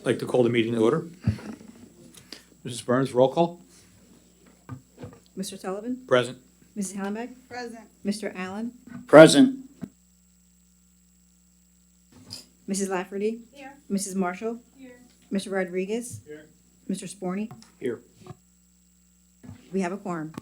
I'd like to call the meeting to order. Mrs. Burns, roll call. Mr. Sullivan? Present. Mrs. Hallenbeck? Present. Mr. Allen? Present. Mrs. Lafferty? Here. Mrs. Marshall? Here. Mr. Rodriguez? Here. Mr. Sporny? Here. We have a quorum.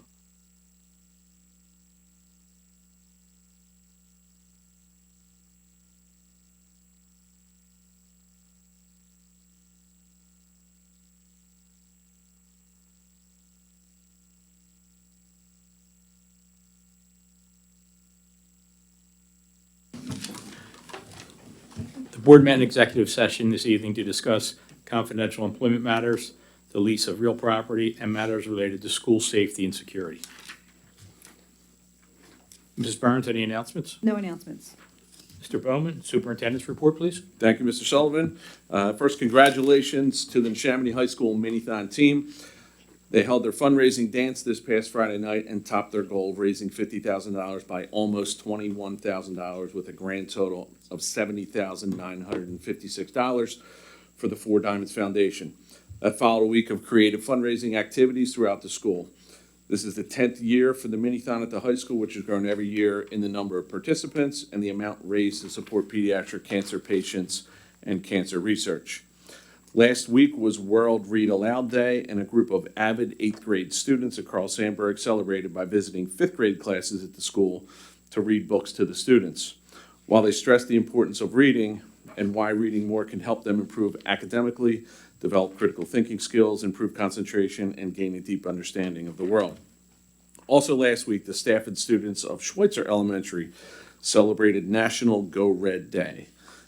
The board met in executive session this evening to discuss confidential employment matters, the lease of real property, and matters related to school safety and security. Mrs. Burns, any announcements? No announcements. Mr. Bowman, superintendent's report, please. Thank you, Mr. Sullivan. First, congratulations to the Neshaminy High School Mini-Thon team. They held their fundraising dance this past Friday night and topped their goal of raising $50,000 by almost $21,000 with a grand total of $70,956 for the Four Diamonds Foundation. That followed a week of creative fundraising activities throughout the school. This is the 10th year for the Mini-Thon at the high school, which has grown every year in the number of participants and the amount raised to support pediatric cancer patients and cancer research. Last week was World Read Aloud Day, and a group of avid 8th grade students at Carl Sandburg celebrated by visiting 5th grade classes at the school to read books to the students. While they stressed the importance of reading and why reading more can help them improve academically, develop critical thinking skills, improve concentration, and gain a deep understanding of the world. Also last week, the staff and students of Schweitzer Elementary celebrated National Go Red Day.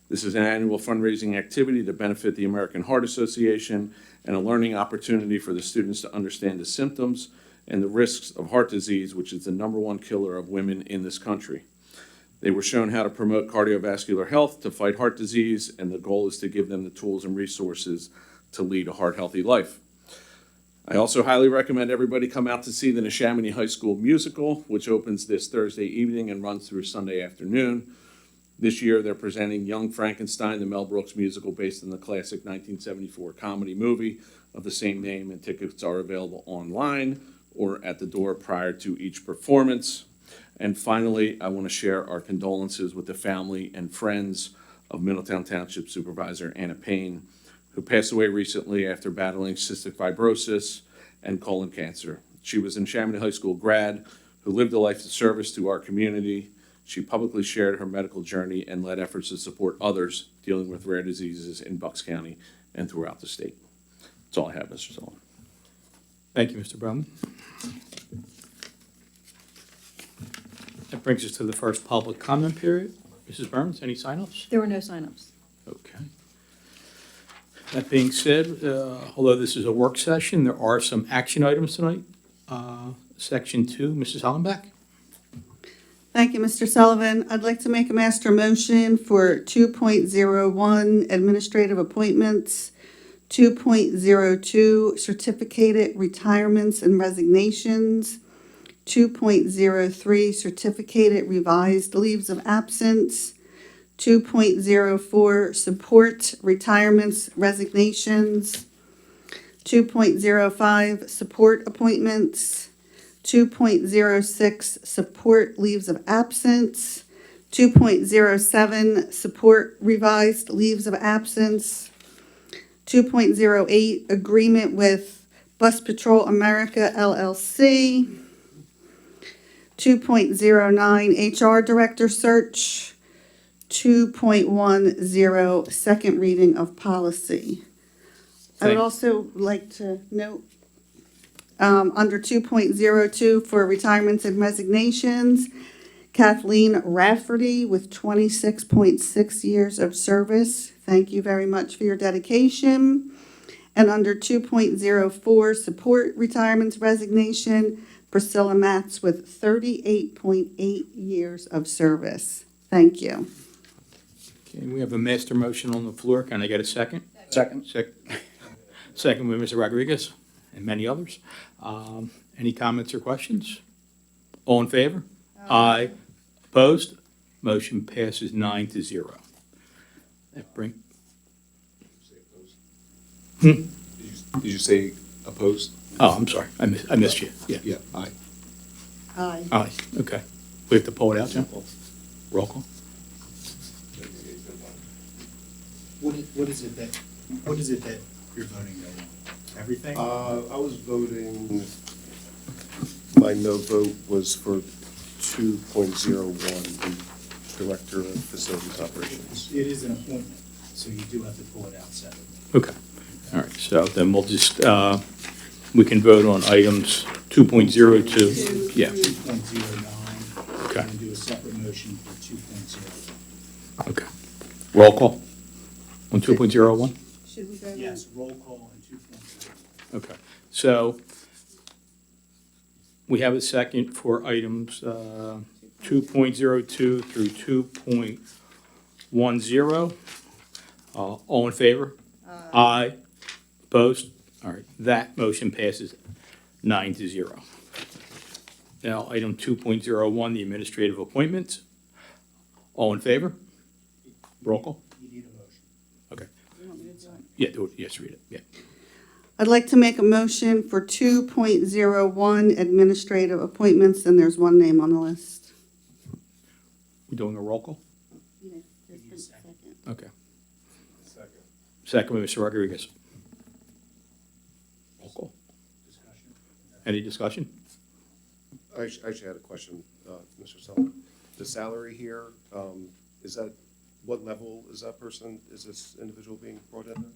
This is an annual fundraising activity to benefit the American Heart Association and a learning opportunity for the students to understand the symptoms and the risks of heart disease, which is the #1 killer of women in this country. They were shown how to promote cardiovascular health to fight heart disease, and the goal is to give them the tools and resources to lead a heart-healthy life. I also highly recommend everybody come out to see the Neshaminy High School musical, which opens this Thursday evening and runs through Sunday afternoon. This year, they're presenting Young Frankenstein, the Mel Brooks musical based on the classic 1974 comedy movie of the same name, and tickets are available online or at the door prior to each performance. And finally, I want to share our condolences with the family and friends of Middletown Township Supervisor Anna Payne, who passed away recently after battling cystic fibrosis and colon cancer. She was a Neshaminy High School grad who lived a life of service to our community. She publicly shared her medical journey and led efforts to support others dealing with rare diseases in Bucks County and throughout the state. That's all I have, Mr. Sullivan. Thank you, Mr. Bowman. That brings us to the first public comment period. Mrs. Burns, any sign-ups? There were no signups. Okay. That being said, although this is a work session, there are some action items tonight. Section 2, Mrs. Hallenbeck. Thank you, Mr. Sullivan. I'd like to make a master motion for 2.01 administrative appointments, 2.02 certificated retirements and resignations, 2.03 certificated revised leaves of absence, 2.04 support retirements resignations, 2.05 support appointments, 2.06 support leaves of absence, 2.07 support revised leaves of absence, 2.08 agreement with Bus Patrol America LLC, 2.09 HR Director Search, 2.10 second reading of policy. I would Thank- also like to note Under 2.02 for retirements and resignations, Kathleen Rafferty with 26.6 years of service. Thank you very much for your dedication. And under 2.04, support retirements resignation, Priscilla Matz with 38.8 years of service. Thank you. Okay, we have a master motion on the floor. Can I get a second? Second. Second by Mr. Rodriguez and many others. Any comments or questions? All in favor? Aye. Opposed? Motion passes 9-0. That bring, Did you say opposed? oh, I'm sorry, I missed you, yeah. Yeah, aye. Aye. Aye, okay. We have to pull it out, Jim? Roll call? What is it that you're voting no on? Everything? I was voting, my no vote was for 2.01, the Director of Facilities Operations. It is an appointment, so you do have to pull it out separately. Okay, all right, so then we'll just, we can vote on items 2.02. Yeah, 2.09. Okay. And do a separate motion for 2.01. okay. Roll call on 2.01? Should we go? Yes, roll call on 2.01. Okay, so we have a second for items 2.02 through 2.10. All in favor? Aye. Opposed? All right, that motion passes 9-0. Now, item 2.01, the administrative appointments. All in favor? Roll call? You need a motion. Okay. You want me to do it? Yeah, do it, yes, read it, yeah. I'd like to make a motion for 2.01 administrative appointments, and there's one name on the list. We doing a roll call? need a second. Okay. Second by Mr. Rodriguez. Roll call. Discussion. Any discussion? I actually had a question, Mr. Sullivan. The salary here, is that, what level is that person, is this individual being brought in?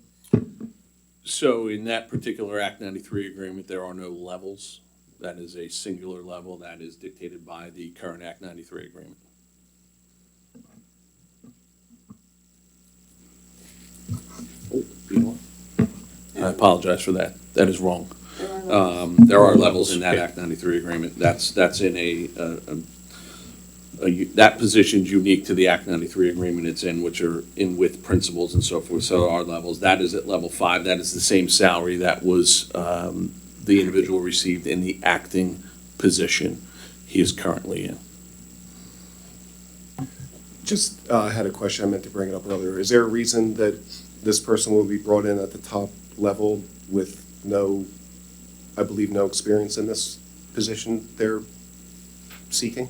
So in that particular Act 93 agreement, there are no levels. That is a singular level that is dictated by the current Act 93 agreement. Oh, you know what? I apologize for that. That is wrong. There are levels in that Act 93 agreement. That's in that position's unique to the Act 93 agreement it's in, which are in with principals and so forth. So our levels, that is at level 5. That is the same salary that was the individual received in the acting position he is currently in. Just had a question, I meant to bring it up earlier. Is there a reason that this person will be brought in at the top level with no, I believe, no experience in this position they're seeking?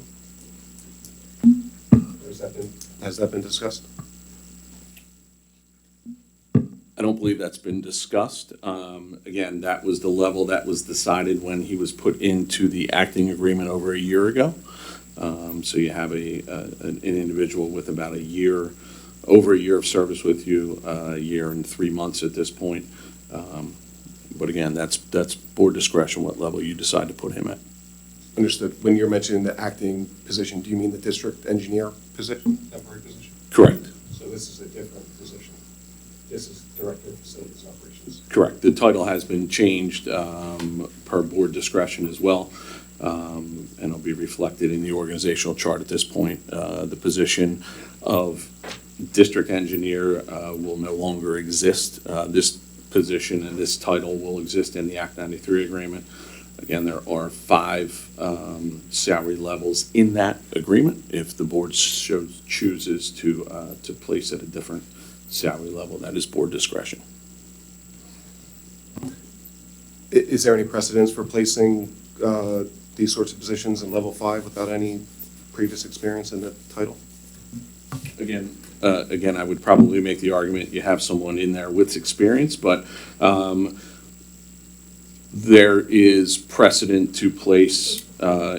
Has that been discussed? I don't believe that's been discussed. Again, that was the level that was decided when he was put into the acting agreement over a year ago. So you have an individual with about a year, over a year of service with you, a year and 3 months at this point. But again, that's board discretion what level you decide to put him at. Understood. When you're mentioning the acting position, do you mean the district engineer position, temporary position? Correct. So this is a different position. This is Director of Facilities Operations. Correct. The title has been changed per board discretion as well, and it'll be reflected in the organizational chart at this point. The position of district engineer will no longer exist. This position and this title will exist in the Act 93 agreement. Again, there are 5 salary levels in that agreement. If the board chooses to place at a different salary level, that is board discretion. Is there any precedence for placing these sorts of positions in level 5 without any previous experience in the title? Again, I would probably make the argument you have someone in there with experience, but there is precedent to place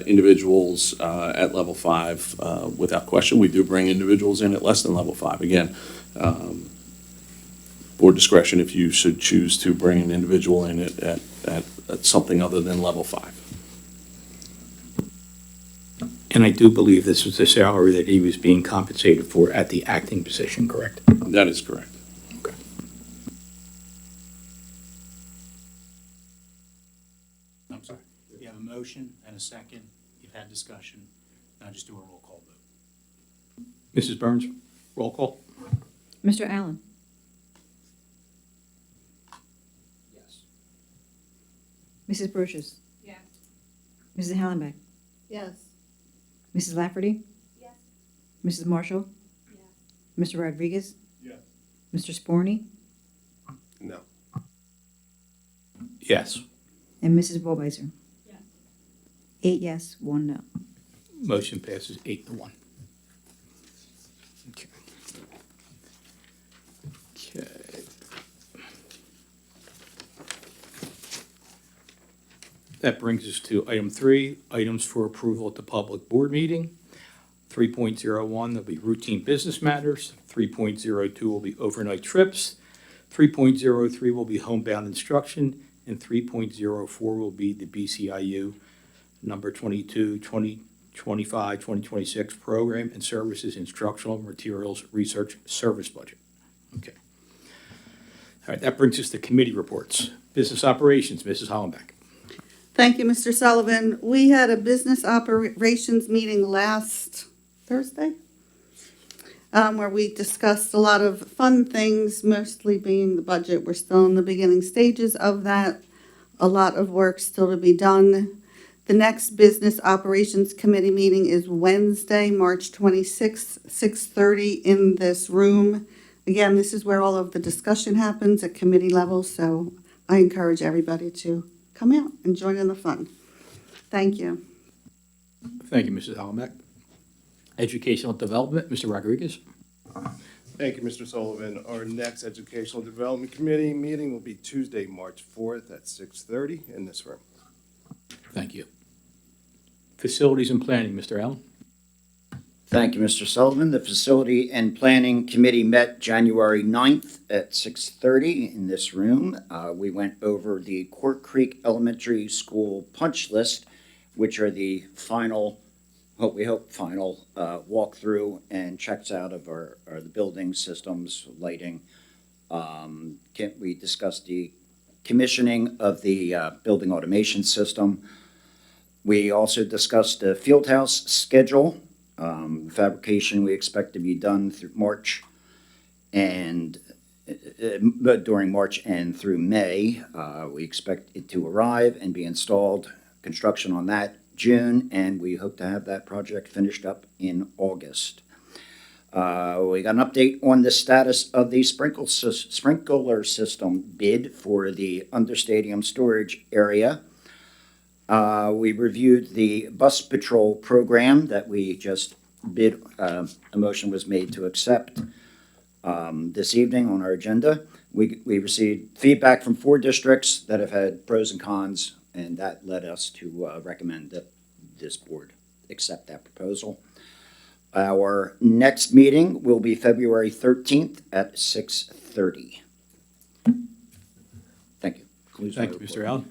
individuals at level 5 without question. We do bring individuals in at less than level 5. Again, board discretion if you should choose to bring an individual in at something other than level 5. And I do believe this was the salary that he was being compensated for at the acting position, correct? That is correct. Okay. I'm sorry. You have a motion and a second. You've had discussion. Now just do a roll call vote. Mrs. Burns, roll call? Mr. Allen? Yes. Mrs. Brochus? Yes. Mrs. Hallenbeck? Yes. Mrs. Lafferty? Yes. Mrs. Marshall? Yes. Mr. Rodriguez? Yes. Mr. Sporny? No. Yes. And Mrs. Wolbeiser? Yes. 8 yes, 1 no. Motion passes 8-1. Okay. Okay. That brings us to item 3, items for approval at the public board meeting. 3.01, there'll be routine business matters. 3.02 will be overnight trips. 3.03 will be homebound instruction, and 3.04 will be the BCIU number 22, 2025, 2026 program and services instructional materials research service budget. Okay. All right, that brings us to committee reports. Business operations, Mrs. Hollenbeck. Thank you, Mr. Sullivan. We had a business operations meeting last Thursday, where we discussed a lot of fun things, mostly being the budget. We're still in the beginning stages of that. A lot of work still to be done. The next Business Operations Committee meeting is Wednesday, March 26th, 6:30 in this room. Again, this is where all of the discussion happens at committee level, so I encourage everybody to come out and join in the fun. Thank you. Thank you, Mrs. Hollenbeck. Educational Development, Mr. Rodriguez. Thank you, Mr. Sullivan. Our next Educational Development Committee meeting will be Tuesday, March 4th at 6:30 in this room. Thank you. Facilities and Planning, Mr. Allen. Thank you, Mr. Sullivan. The Facility and Planning Committee met January 9th at 6:30 in this room. We went over the Court Creek Elementary School punch list, which are the final, what we hope final, walkthrough and checks out of the building systems, lighting. We discussed the commissioning of the building automation system. We also discussed the field house schedule. Fabrication we expect to be done through March and during March and through May. We expect it to arrive and be installed. Construction on that June, and we hope to have that project finished up in August. We got an update on the status of the sprinkler system bid for the understadium storage area. We reviewed the bus patrol program that we just bid, a motion was made to accept this evening on our agenda. We received feedback from 4 districts that have had pros and cons, and that led us to recommend that this board accept that proposal. Our next meeting will be February 13th at 6:30. Thank you. Concludes my Thank you, Mr. report. Allen.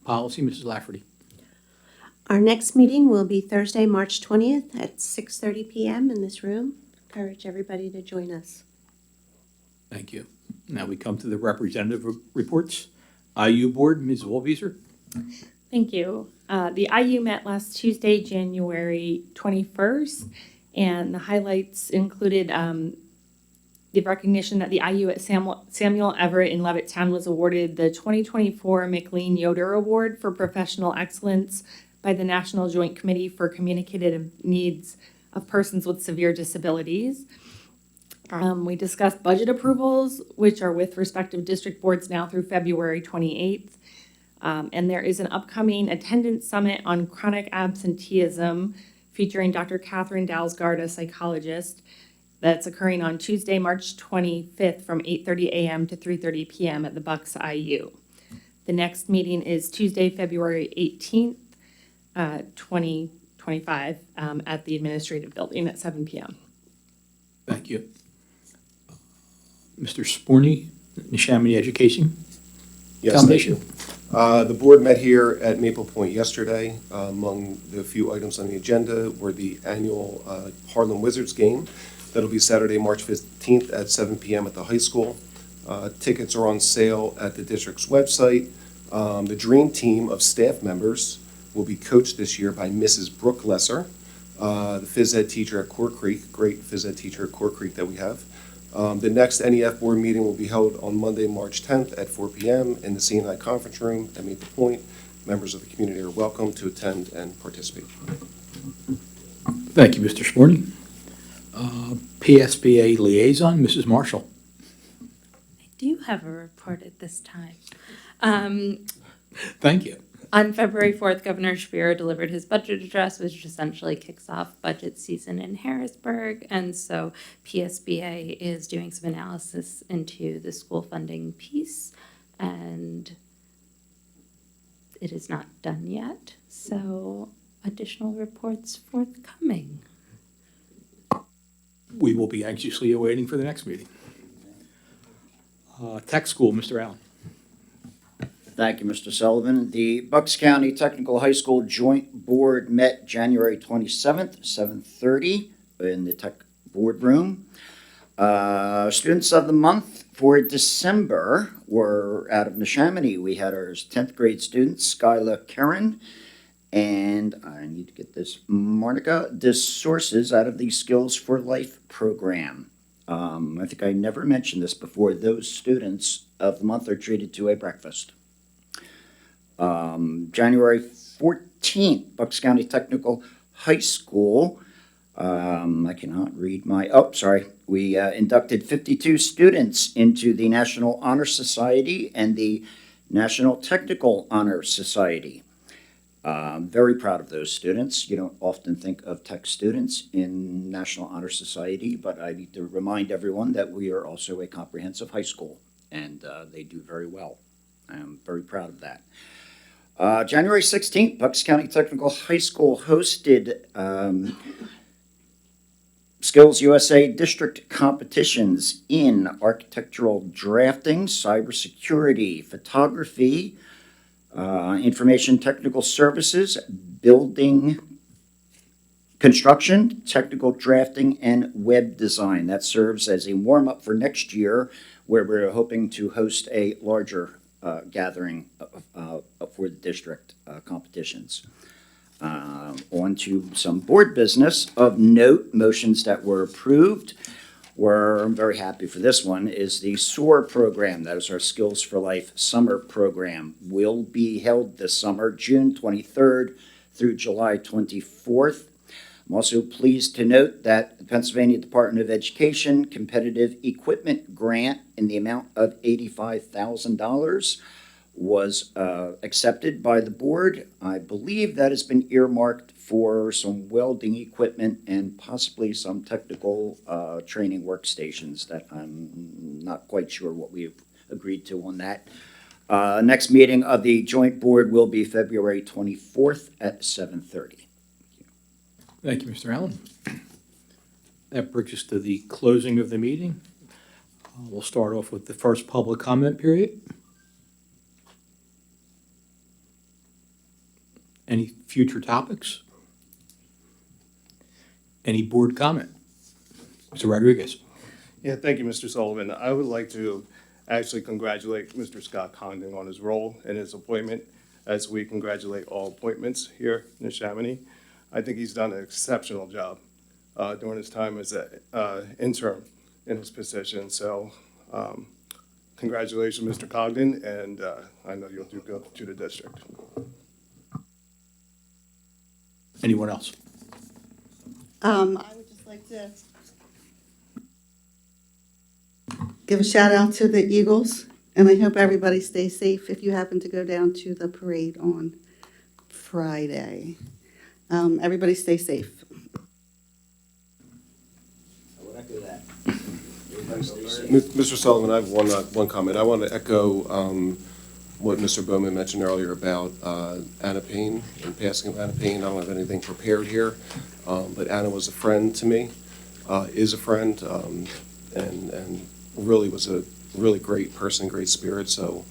Policy, Mrs. Lafferty. Our next meeting will be Thursday, March 20th at 6:30 PM in this room. Encourage everybody to join us. Thank you. Now we come to the representative reports. IU Board, Ms. Wolbeiser. Thank you. The IU met last Tuesday, January 21st, and the highlights included the recognition that the IU at Samuel Everett in Levittown was awarded the 2024 McLean Yoder Award for Professional Excellence by the National Joint Committee for Communicative Needs of Persons with Severe Disabilities. We discussed budget approvals, which are with respective district boards now through February 28th. And there is an upcoming attendance summit on chronic absenteeism featuring Dr. Catherine Dalsgaard, a psychologist, that's occurring on Tuesday, March 25th from 8:30 a.m. to 3:30 p.m. at the Bucks IU. The next meeting is Tuesday, February 18th, 2025, at the Administrative Building at 7 p.m. Thank you. Mr. Sporny, Neshaminy Education Yes, thank Foundation. you. The board met here at Maple Point yesterday. Among the few items on the agenda were the annual Harlem Wizards game. That'll be Saturday, March 15th at 7 p.m. at the high school. Tickets are on sale at the district's website. The dream team of staff members will be coached this year by Mrs. Brooke Lesser, the phys ed teacher at Core Creek, great phys ed teacher at Core Creek that we have. The next NEF board meeting will be held on Monday, March 10th at 4 p.m. in the C&I conference room at Maple Point. Members of the community are welcome to attend and participate. Thank you, Mr. Sporny. PSBA Liaison, Mrs. Marshall. I do have a report at this time. Thank you. On February 4th, Governor Shapiro delivered his budget address, which essentially kicks off budget season in Harrisburg. And so PSBA is doing some analysis into the school funding piece, and it is not done yet. So additional reports forthcoming. We will be anxiously awaiting for the next meeting. Tech School, Mr. Allen. Thank you, Mr. Sullivan. The Bucks County Technical High School Joint Board met January 27th, 7:30 in the Tech Boardroom. Students of the month for December were out of Neshaminy. We had our 10th grade student, Skyla Karen, and I need to get this, Monica DeSources out of the Skills for Life program. I think I never mentioned this before. Those students of the month are treated to a breakfast. January 14th, Bucks County Technical High School. I cannot read my, we inducted 52 students into the National Honor Society and the National Technical Honor Society. Very proud of those students. You don't often think of tech students in National Honor Society, but I need to remind everyone that we are also a comprehensive high school, and they do very well. I'm very proud of that. January 16th, Bucks County Technical High School hosted Skills USA District competitions in architectural drafting, cybersecurity, photography, information technical services, building construction, technical drafting, and web design. That serves as a warm-up for next year, where we're hoping to host a larger gathering for the district competitions. On to some board business of note. Motions that were approved I'm very happy for this one, is the SOAR program. That is our Skills for Life summer program. Will be held this summer, June 23rd through July 24th. I'm also pleased to note that the Pennsylvania Department of Education competitive equipment grant in the amount of $85,000 was accepted by the board. I believe that has been earmarked for some welding equipment and possibly some technical training workstations that I'm not quite sure what we've agreed to on that. Next meeting of the joint board will be February 24th at 7:30. Thank you, Mr. Allen. That brings us to the closing of the meeting. We'll start off with the first public comment period. Any future topics? Any board comment? Mr. Rodriguez. Yeah, thank you, Mr. Sullivan. I would like to actually congratulate Mr. Scott Condon on his role and his appointment, as we congratulate all appointments here in Neshaminy. I think he's done an exceptional job during his time as an intern in his position. So congratulations, Mr. Cogden, and I know you'll do good to the district. Anyone else? I would just like to give a shout out to the Eagles, and I hope everybody stays safe if you happen to go down to the parade on Friday. Everybody stay safe. I would echo that. Mr. Sullivan, I have one comment. I want to echo what Mr. Bowman mentioned earlier about Anna Payne and passing of Anna Payne. I don't have anything prepared here, but Anna was a friend to me, is a friend, and really was a really great person, great spirit, so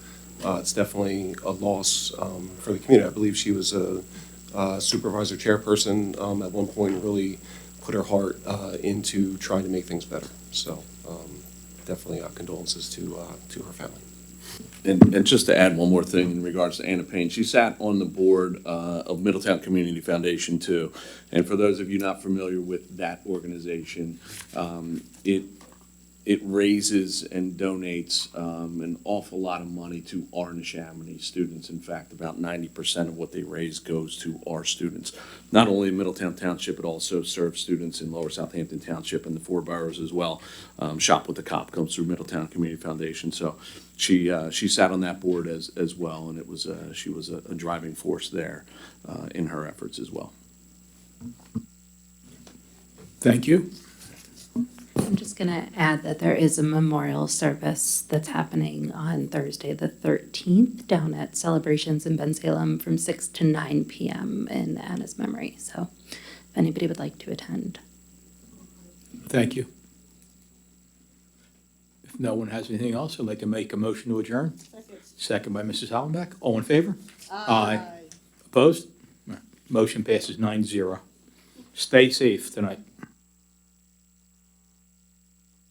it's definitely a loss for the community. I believe she was a supervisor chairperson at one point, and really put her heart into trying to make things better. So definitely condolences to her family. And just to add one more thing in regards to Anna Payne, she sat on the board of Middletown Community Foundation too. And for those of you not familiar with that organization, it raises and donates an awful lot of money to our Neshaminy students. In fact, about 90% of what they raise goes to our students. Not only in Middletown Township, it also serves students in Lower Southampton Township and the four boroughs as well. Shop with the Cop comes through Middletown Community Foundation. So she sat on that board as well, and she was a driving force there in her efforts as well. Thank you. I'm just going to add that there is a memorial service that's happening on Thursday, the 13th, down at Celebrations in Bensalem from 6 to 9 p.m. in Anna's memory. So if anybody would like to attend. Thank you. If no one has anything else, I'd like to make a motion to adjourn. Second by Mrs. Hollenbeck. All in favor? Aye. Opposed? Motion passes 9-0. Stay safe tonight.